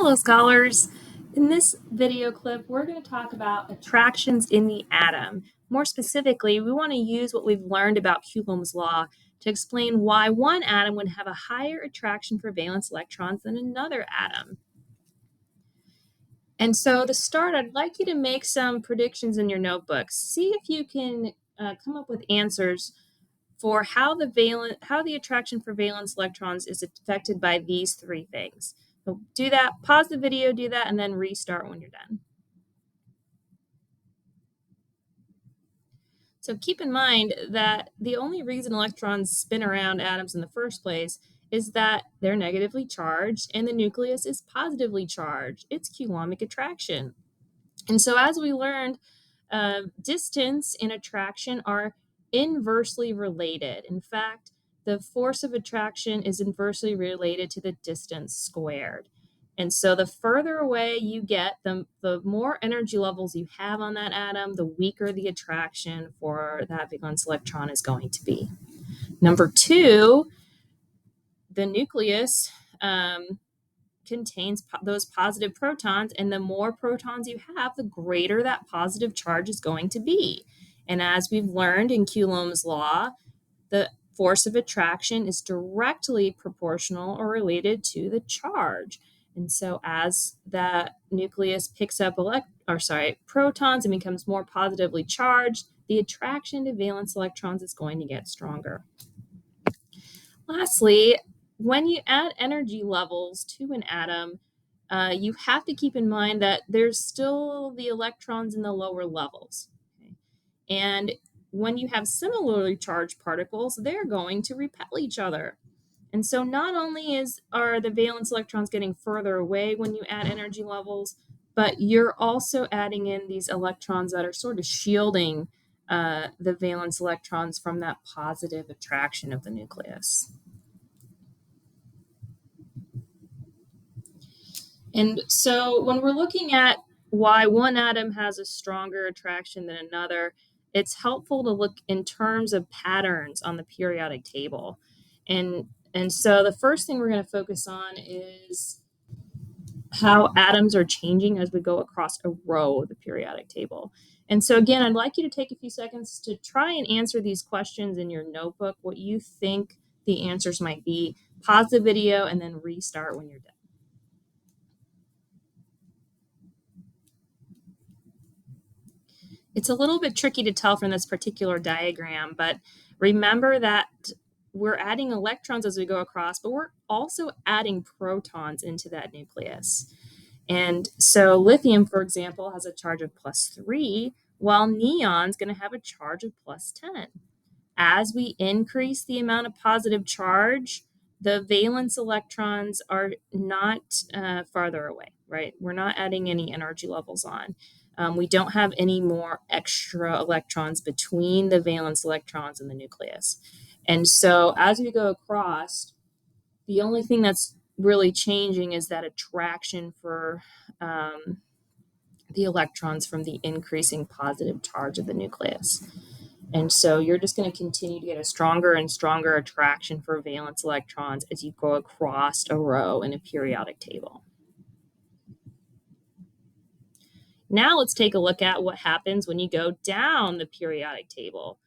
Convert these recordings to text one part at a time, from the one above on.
Hello, scholars. In this video clip, we're going to talk about attractions in the atom. More specifically, we want to use what we've learned about Coulomb's law to explain why one atom would have a higher attraction for valence electrons than another atom. And so to start, I'd like you to make some predictions in your notebooks. See if you can come up with answers for how the attraction for valence electrons is affected by these three things. So do that, pause the video, do that, and then restart when you're done. So keep in mind that the only reason electrons spin around atoms in the first place is that they're negatively charged and the nucleus is positively charged. It's Coulombic attraction. And so as we learned, distance and attraction are inversely related. In fact, the force of attraction is inversely related to the distance squared. And so the further away you get, the more energy levels you have on that atom, the weaker the attraction for that valence electron is going to be. Number two, the nucleus contains those positive protons, and the more protons you have, the greater that positive charge is going to be. And as we've learned in Coulomb's law, the force of attraction is directly proportional or related to the charge. And so as that nucleus picks up protons and becomes more positively charged, the attraction to valence electrons is going to get stronger. Lastly, when you add energy levels to an atom, you have to keep in mind that there's still the electrons in the lower levels. Okay? And when you have similarly charged particles, they're going to repel each other. And so not only are the valence electrons getting further away when you add energy levels, but you're also adding in these electrons that are sort of shielding the valence electrons from that positive attraction of the nucleus. And so when we're looking at why one atom has a stronger attraction than another, it's helpful to look in terms of patterns on the periodic table. And so the first thing we're going to focus on is how atoms are changing as we go across a row of the periodic table. And so again, I'd like you to take a few seconds to try and answer these questions in your notebook, what you think the answers might be. Pause the video and then restart when you're done. It's a little bit tricky to tell from this particular diagram, but remember that we're adding electrons as we go across, but we're also adding protons into that nucleus. And so lithium, for example, has a charge of +3, while neon's going to have a charge of +10. As we increase the amount of positive charge, the valence electrons are not farther away, right? We're not adding any energy levels on. We don't have any more extra electrons between the valence electrons and the nucleus. And so as we go across, the only thing that's really changing is that attraction for the electrons from the increasing positive charge of the nucleus. And so you're just going to continue to get a stronger and stronger attraction for valence electrons as you go across a row in a periodic table. Now let's take a look at what happens when you go down the periodic table.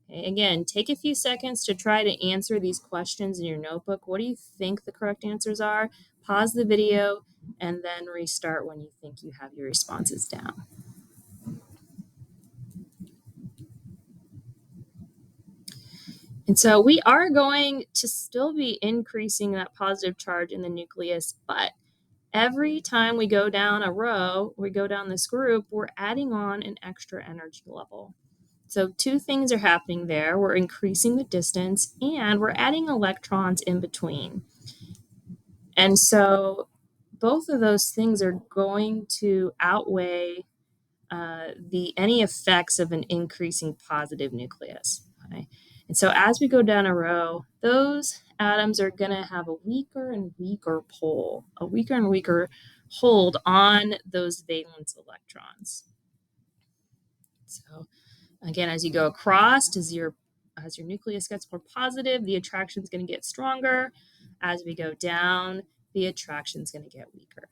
Okay, again, take a few seconds to try to answer these questions in your notebook. What do you think the correct answers are? Pause the video and then restart when you think you have your responses down. And so we are going to still be increasing that positive charge in the nucleus, but every time we go down a row, we go down this group, we're adding on an extra energy level. So two things are happening there. We're increasing the distance and we're adding electrons in between. And so both of those things are going to outweigh any effects of an increasing positive nucleus. Okay? And so as we go down a row, those atoms are going to have a weaker and weaker pull, a weaker and weaker hold on those valence electrons. So again, as you go across, as your nucleus gets more positive, the attraction is going to get stronger. As we go down, the attraction is going to get weaker.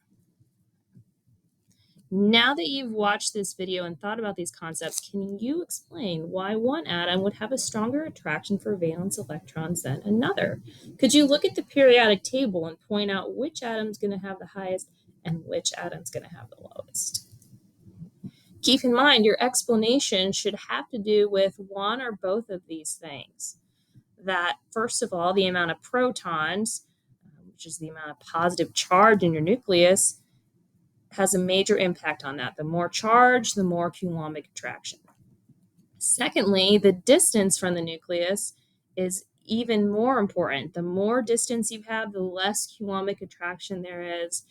Now that you've watched this video and thought about these concepts, can you explain why one atom would have a stronger attraction for valence electrons than another? Could you look at the periodic table and point out which atom's going to have the highest and which atom's going to have the lowest? Keep in mind, your explanation should have to do with one or both of these things. That, first of all, the amount of protons, which is the amount of positive charge in your nucleus, has a major impact on that. The more charge, the more Coulombic attraction. Secondly, the distance from the nucleus is even more important. The more distance you have, the less Coulombic attraction there is.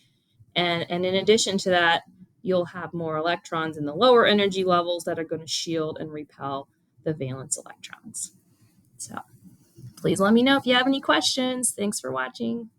And in addition to that, you'll have more electrons in the lower energy levels that are going to shield and repel the valence electrons. So please let me know if you have any questions. Thanks for watching.